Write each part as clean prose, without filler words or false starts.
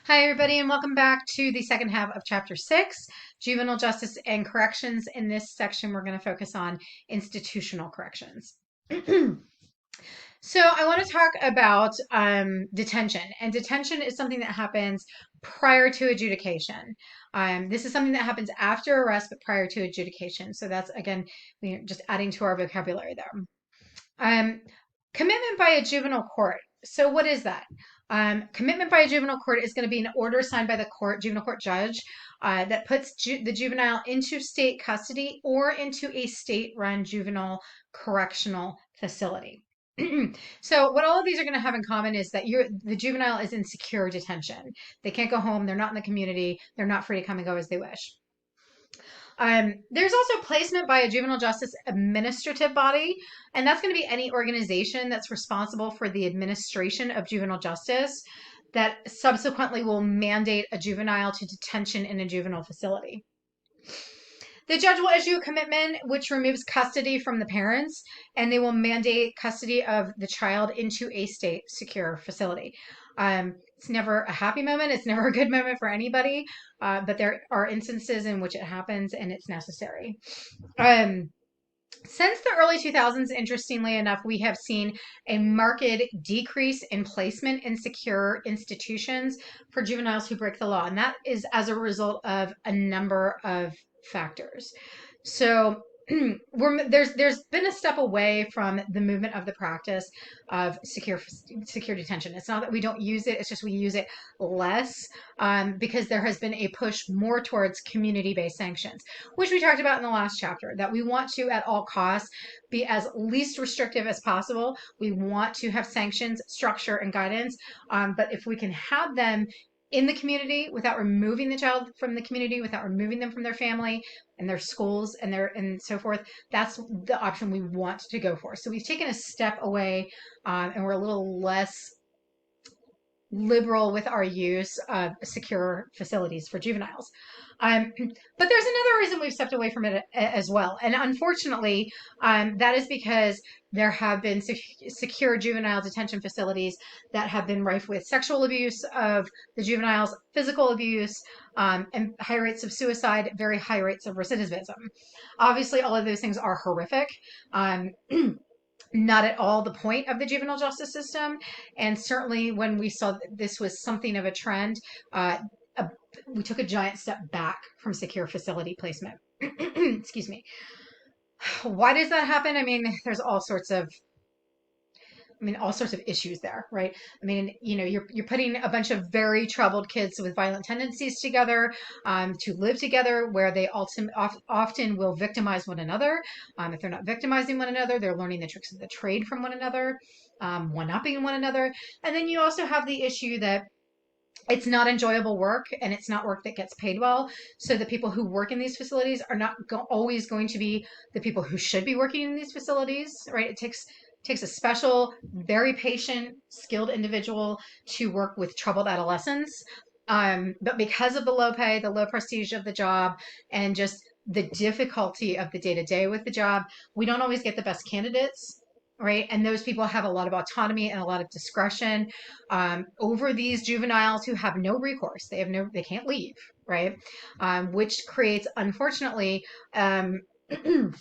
Hi, everybody, and welcome back to the second half of Chapter 6, Juvenile Justice and Corrections. In this section, we're going to focus on institutional corrections. So I want to talk about detention. And detention is something that happens prior to adjudication. This is something that happens after arrest, but prior to adjudication. So that's, again, just adding to our vocabulary there. Um, Commitment by a juvenile court. So what is that? Commitment by a juvenile court is going to be an order signed by the juvenile court judge, that puts the juvenile into state custody or into a state-run juvenile correctional facility. So what all of these are going to have in common is that the juvenile is in secure detention. They can't go home. They're not in the community. They're not free to come and go as they wish. There's also placement by a juvenile justice administrative body, and that's going to be any organization that's responsible for the administration of juvenile justice that subsequently will mandate a juvenile to detention in a juvenile facility. The judge will issue a commitment which removes custody from the parents, and they will mandate custody of the child into a state secure facility. It's never a happy moment. It's never a good moment for anybody, but there are instances in which it happens and it's necessary. Since the early 2000s, interestingly enough, we have seen a marked decrease in placement in secure institutions for juveniles who break the law. And that is as a result of a number of factors. So there's been a step away from the movement of the practice of secure detention. It's not that we don't use it; it's just we use it less, because there has been a push more towards community-based sanctions, which we talked about in the last chapter. That we want to, at all costs, be as least restrictive as possible. We want to have sanctions, structure, and guidance, but if we can have them in the community without removing the child from the community, without removing them from their family and their schools and so forth, that's the option we want to go for. So we've taken a step away, and we're a little less liberal with our use of secure facilities for juveniles. But there's another reason we've stepped away from it as well. And unfortunately, that is because there have been secure juvenile detention facilities that have been rife with sexual abuse of the juveniles, physical abuse, and high rates of suicide, very high rates of recidivism. Obviously, all of those things are horrific. Not at all the point of the juvenile justice system. And certainly when we saw that this was something of a trend, we took a giant step back from secure facility placement. Excuse me. Why does that happen? I mean, there's all sorts of issues there, right? I mean, you're putting a bunch of very troubled kids with violent tendencies together, to live together, where they often will victimize one another. If they're not victimizing one another, they're learning the tricks of the trade from one another, one-upping one another. And then you also have the issue that it's not enjoyable work, and it's not work that gets paid well. So the people who work in these facilities are not always going to be the people who should be working in these facilities, right? It takes a special, very patient, skilled individual to work with troubled adolescents. But because of the low pay, the low prestige of the job, and just the difficulty of the day to day with the job, we don't always get the best candidates, right? And those people have a lot of autonomy and a lot of discretion, over these juveniles who have no recourse. They can't leave, right? Which creates, unfortunately, the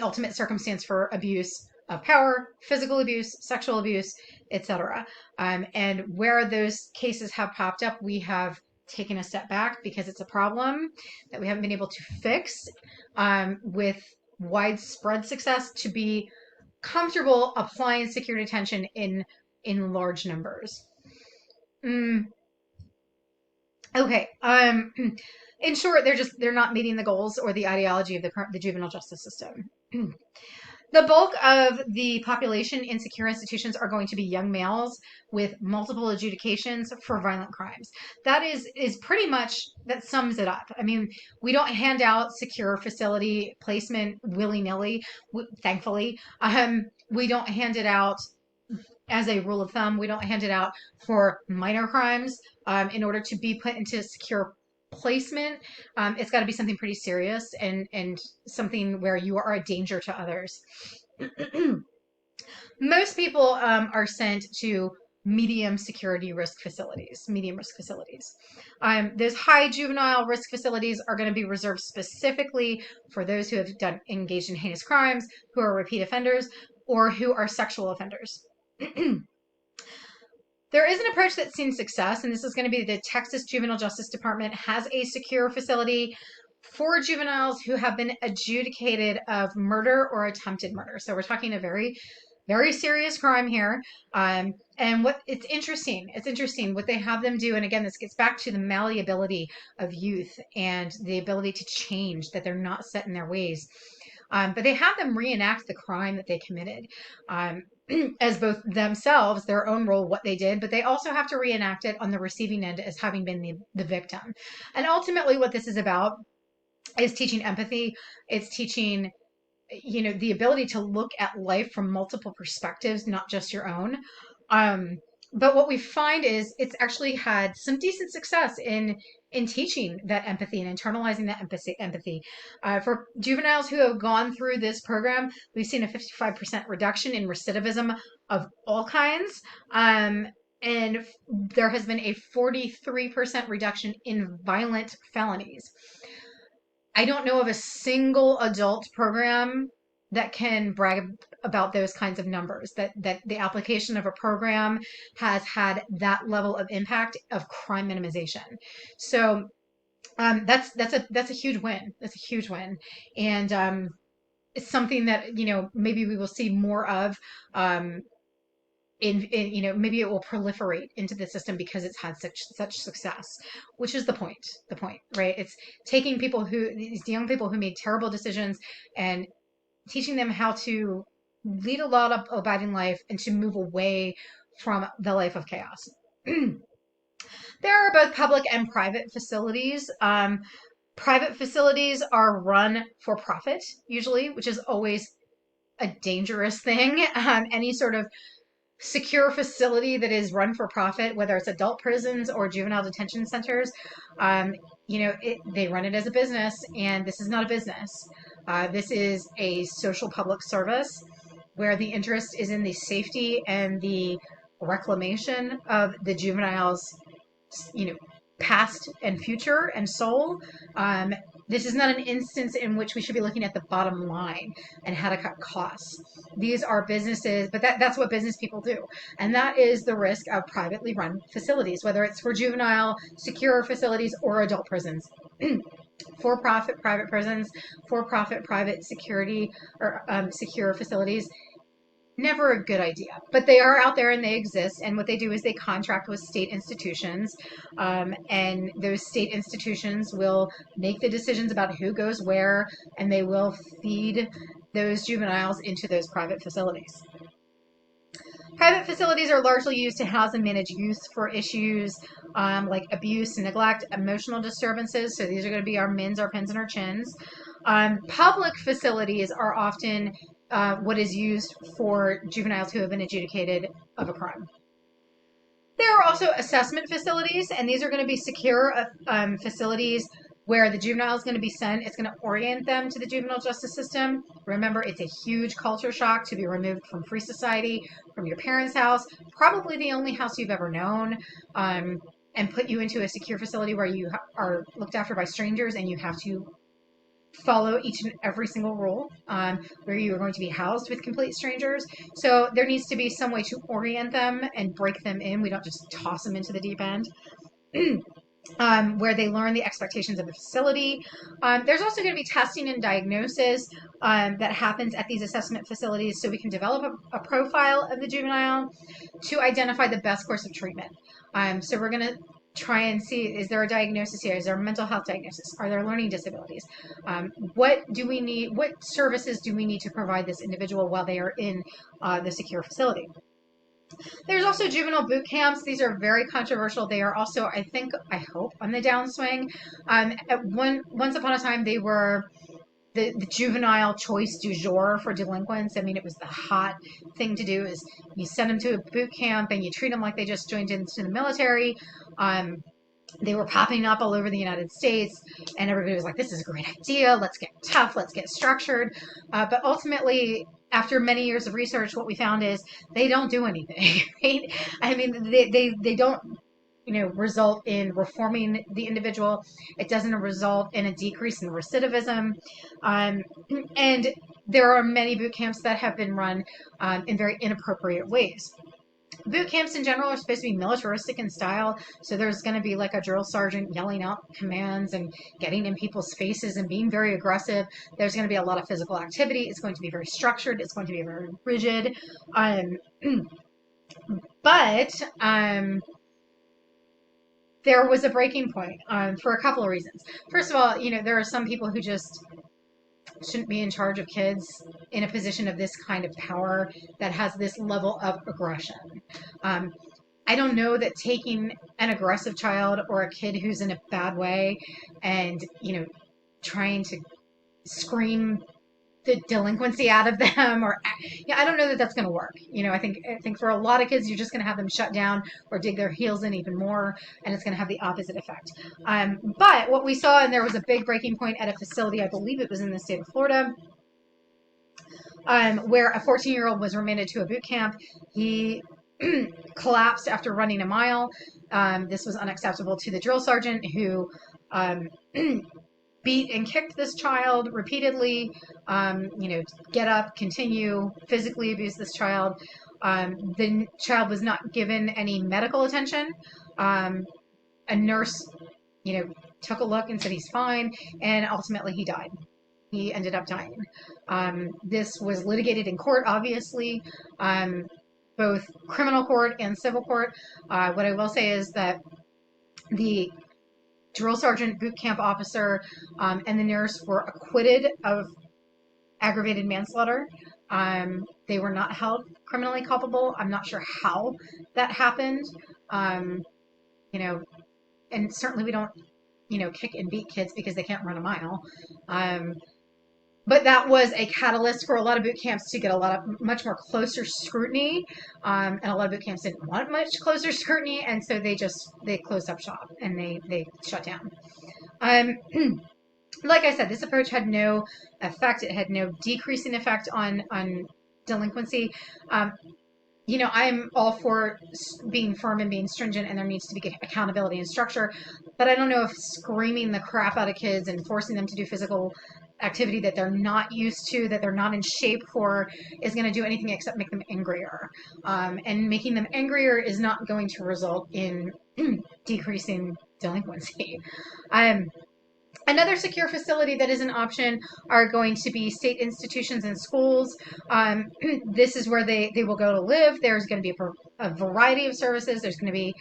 ultimate circumstance for abuse of power, physical abuse, sexual abuse, etc. And where those cases have popped up, we have taken a step back because it's a problem that we haven't been able to fix, with widespread success, to be comfortable applying secure detention in large numbers. Okay. In short, they're not meeting the goals or the ideology of the juvenile justice system. The bulk of the population in secure institutions are going to be young males with multiple adjudications for violent crimes. That is pretty much, that sums it up. I mean, we don't hand out secure facility placement willy-nilly, thankfully. We don't hand it out as a rule of thumb. We don't hand it out for minor crimes. In order to be put into secure placement, it's got to be something pretty serious, and something where you are a danger to others. Most people are sent to medium security risk facilities, medium risk facilities. Those high juvenile risk facilities are going to be reserved specifically for those who have engaged in heinous crimes, who are repeat offenders, or who are sexual offenders. There is an approach that's seen success, and this is going to be the Texas Juvenile Justice Department has a secure facility for juveniles who have been adjudicated of murder or attempted murder. So we're talking a very, very serious crime here. And what it's interesting what they have them do. And again, this gets back to the malleability of youth and the ability to change, that they're not set in their ways. But they have them reenact the crime that they committed. As both themselves, their own role, what they did, but they also have to reenact it on the receiving end as having been the victim. And ultimately what this is about is teaching empathy. It's teaching, the ability to look at life from multiple perspectives, not just your own. But what we find is it's actually had some decent success in teaching that empathy and internalizing that empathy. For juveniles who have gone through this program, we've seen a 55% reduction in recidivism of all kinds. And there has been a 43% reduction in violent felonies. I don't know of a single adult program that can brag about those kinds of numbers, that the application of a program has had that level of impact of crime minimization. So that's a huge win. That's a huge win. And it's something that, maybe we will see more of in maybe it will proliferate into the system because it's had such success, which is the point, right? It's taking these young people who made terrible decisions and teaching them how to lead a law-abiding life and to move away from the life of chaos. There are both public and private facilities. Private facilities are run for profit, usually, which is always a dangerous thing. Any sort of secure facility that is run for profit, whether it's adult prisons or juvenile detention centers, they run it as a business, and this is not a business. This is a social public service where the interest is in the safety and the reclamation of the juveniles, past and future and soul. This is not an instance in which we should be looking at the bottom line and how to cut costs. These are businesses, but that's what business people do. And that is the risk of privately run facilities, whether it's for juvenile secure facilities or adult prisons. For-profit private prisons, for-profit private security or secure facilities, never a good idea, but they are out there and they exist. And what they do is they contract with state institutions, and those state institutions will make the decisions about who goes where, and they will feed those juveniles into those private facilities. Private facilities are largely used to house and manage youth for issues like abuse, neglect, emotional disturbances. So these are going to be our MINs, our PINs, and our CHINs. Public facilities are often what is used for juveniles who have been adjudicated of a crime. There are also assessment facilities, and these are going to be secure facilities where the juvenile is going to be sent. It's going to orient them to the juvenile justice system. Remember, it's a huge culture shock to be removed from free society, from your parents' house, probably the only house you've ever known, and put you into a secure facility where you are looked after by strangers and you have to follow each and every single rule, where you are going to be housed with complete strangers. So there needs to be some way to orient them and break them in. We don't just toss them into the deep end. Where they learn the expectations of the facility. There's also going to be testing and diagnosis that happens at these assessment facilities, so we can develop a profile of the juvenile to identify the best course of treatment. So we're going to try and see, is there a diagnosis here? Is there a mental health diagnosis? Are there learning disabilities? What do we need? What services do we need to provide this individual while they are in the secure facility? There's also juvenile boot camps. These are very controversial. They are also, I hope, on the downswing. Once upon a time, they were the juvenile choice du jour for delinquents. I mean, it was the hot thing to do, is you send them to a boot camp and you treat them like they just joined into the military. They were popping up all over the United States, and everybody was like, this is a great idea. Let's get tough. Let's get structured. But ultimately, after many years of research, what we found is they don't do anything. Right? I mean, they don't, result in reforming the individual. It doesn't result in a decrease in recidivism. Um, and there are many boot camps that have been run in very inappropriate ways. Boot camps in general are supposed to be militaristic in style, so there's going to be like a drill sergeant yelling out commands and getting in people's faces and being very aggressive. There's going to be a lot of physical activity. It's going to be very structured. It's going to be very rigid. Um, but there was a breaking point for a couple of reasons. First of all, there are some people who just shouldn't be in charge of kids in a position of this kind of power that has this level of aggression. Um, I don't know that taking an aggressive child or a kid who's in a bad way and, trying to scream the delinquency out of them, or I don't know that that's going to work. I think for a lot of kids, you're just going to have them shut down or dig their heels in even more, and it's going to have the opposite effect. But what we saw, and there was a big breaking point at a facility, I believe it was in the state of Florida, where a 14-year-old was remanded to a boot camp. He collapsed after running a mile. This was unacceptable to the drill sergeant, who beat and kicked this child repeatedly, get up, continue, physically abuse this child. The child was not given any medical attention. A nurse, took a look and said he's fine, and ultimately he died. He ended up dying. This was litigated in court, obviously, both criminal court and civil court. What I will say is that the drill sergeant, boot camp officer, and the nurse were acquitted of aggravated manslaughter. They were not held criminally culpable. I'm not sure how that happened. And certainly we don't, kick and beat kids because they can't run a mile. But that was a catalyst for a lot of boot camps to get much more closer scrutiny. And a lot of boot camps didn't want much closer scrutiny. And so they closed up shop and they shut down. Like I said, this approach had no effect. It had no decreasing effect on delinquency. I'm all for being firm and being stringent, and there needs to be accountability and structure. But I don't know if screaming the crap out of kids and forcing them to do physical activity that they're not used to, that they're not in shape for, is going to do anything except make them angrier. And making them angrier is not going to result in decreasing delinquency. Another secure facility that is an option are going to be state institutions and schools. This is where they will go to live. There's going to be a variety of services. There's going to be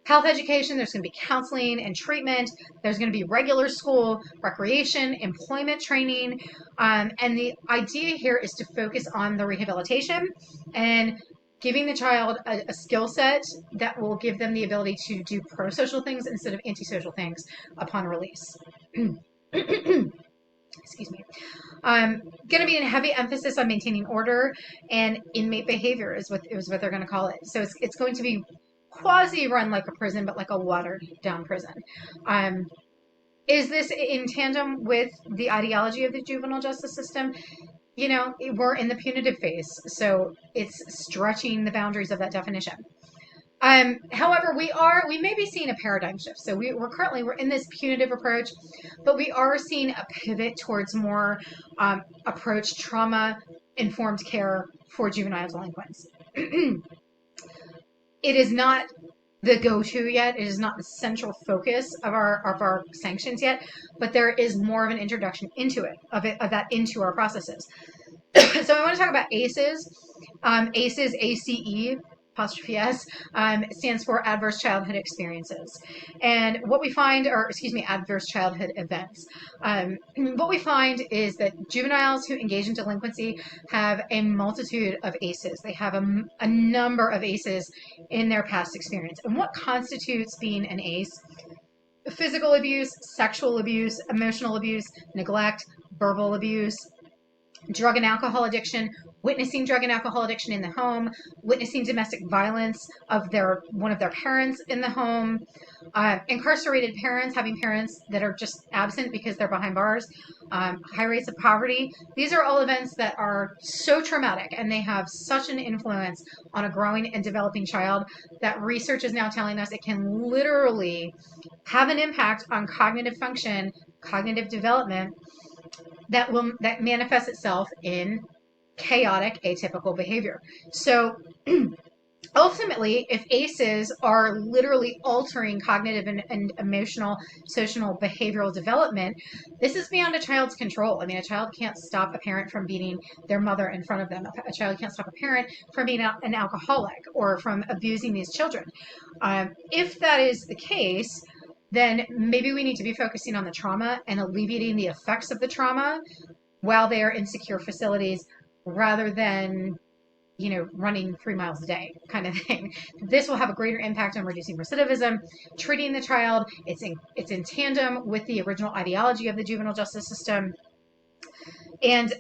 health education. There's going to be counseling and treatment. There's going to be regular school, recreation, employment training. And the idea here is to focus on the rehabilitation and giving the child a skill set that will give them the ability to do pro-social things instead of antisocial things upon release. Excuse me. Going to be a heavy emphasis on maintaining order and inmate behavior is what they're going to call it. So it's going to be quasi run like a prison, but like a watered down prison. Is this in tandem with the ideology of the juvenile justice system? We're in the punitive phase, so it's stretching the boundaries of that definition. However, we may be seeing a paradigm shift. So we're in this punitive approach, but we are seeing a pivot towards more approach trauma-informed care for juvenile delinquents. It is not the go-to yet. It is not the central focus of our sanctions yet, but there is more of an introduction into our processes. So I want to talk about ACEs. ACEs, ACE, apostrophe S, stands for Adverse Childhood Experiences. And what we find, Adverse Childhood Events. What we find is that juveniles who engage in delinquency have a multitude of ACEs. They have a number of ACEs in their past experience. And what constitutes being an ACE? Physical abuse, sexual abuse, emotional abuse, neglect, verbal abuse, drug and alcohol addiction, witnessing drug and alcohol addiction in the home, witnessing domestic violence of one of their parents in the home, incarcerated parents, having parents that are just absent because they're behind bars, high rates of poverty. These are all events that are so traumatic, and they have such an influence on a growing and developing child that research is now telling us it can literally have an impact on cognitive function, cognitive development, that manifests itself in chaotic atypical behavior. So ultimately, if ACEs are literally altering cognitive and emotional, social, behavioral development, this is beyond a child's control. I mean, a child can't stop a parent from beating their mother in front of them. A child can't stop a parent from being an alcoholic or from abusing these children. If that is the case, then maybe we need to be focusing on the trauma and alleviating the effects of the trauma while they are in secure facilities, rather than running 3 miles a day kind of thing. This will have a greater impact on reducing recidivism, treating the child. It's in tandem with the original ideology of the juvenile justice system. And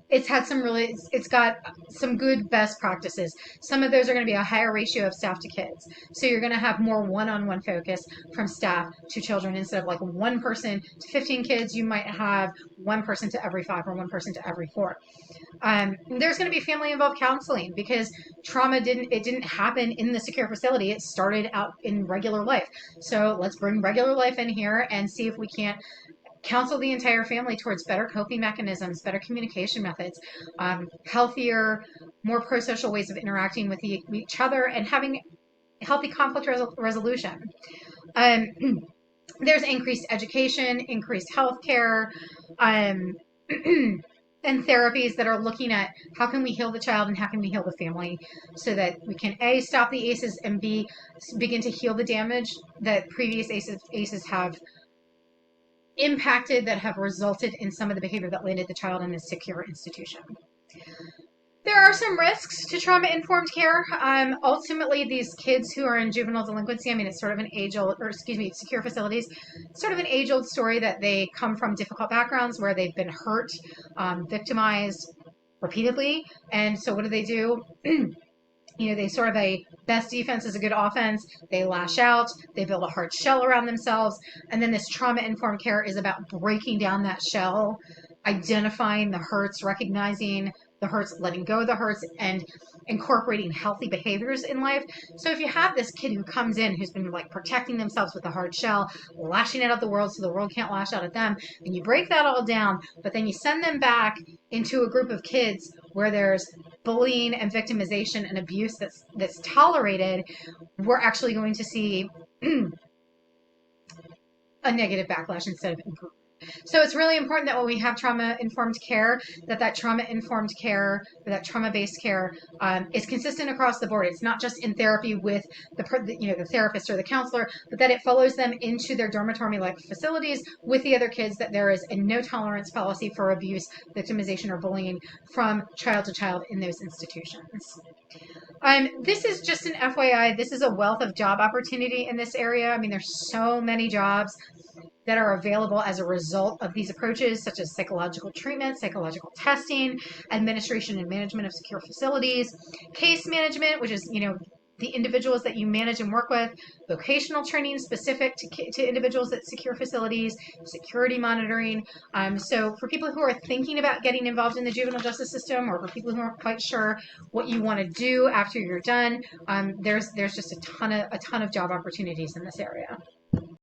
it's got some good best practices. Some of those are going to be a higher ratio of staff to kids. So you're going to have more one-on-one focus from staff to children. Instead of like one person to 15 kids, you might have one person to every 5 or one person to every 4. There's going to be family involved counseling, because trauma didn't happen in the secure facility. It started out in regular life. So let's bring regular life in here and see if we can't counsel the entire family towards better coping mechanisms, better communication methods, healthier, more pro-social ways of interacting with each other, and having healthy conflict resolution. There's increased education, increased healthcare, and therapies that are looking at how can we heal the child and how can we heal the family, so that we can A, stop the ACEs, and B, begin to heal the damage that previous ACEs have impacted, that have resulted in some of the behavior that landed the child in a secure institution. There are some risks to trauma-informed care. Ultimately, these kids who are in juvenile delinquency, I mean, it's sort of an secure facilities, sort of an age-old story that they come from difficult backgrounds where they've been hurt, victimized repeatedly. And so what do? They sort of a best defense is a good offense. They lash out. They build a hard shell around themselves. And then this trauma-informed care is about breaking down that shell, identifying the hurts, recognizing the hurts, letting go of the hurts, and incorporating healthy behaviors in life. So if you have this kid who comes in who's been like protecting themselves with a hard shell, lashing out at the world so the world can't lash out at them, and you break that all down, but then you send them back into a group of kids where there's bullying and victimization and abuse that's tolerated, we're actually going to see a negative backlash instead of improvement. So it's really important that when we have trauma-informed care, that trauma-informed care, or that trauma-based care is consistent across the board. It's not just in therapy with the therapist or the counselor, but that it follows them into their dormitory-like facilities with the other kids, that there is a no-tolerance policy for abuse, victimization, or bullying from child to child in those institutions. This is just an FYI. This is a wealth of job opportunity in this area. I mean, there's so many jobs that are available as a result of these approaches, such as psychological treatment, psychological testing, administration and management of secure facilities, case management, which is, the individuals that you manage and work with, vocational training specific to individuals at secure facilities, security monitoring. So for people who are thinking about getting involved in the juvenile justice system, or for people who aren't quite sure what you want to do after you're done, there's just a ton of job opportunities in this area.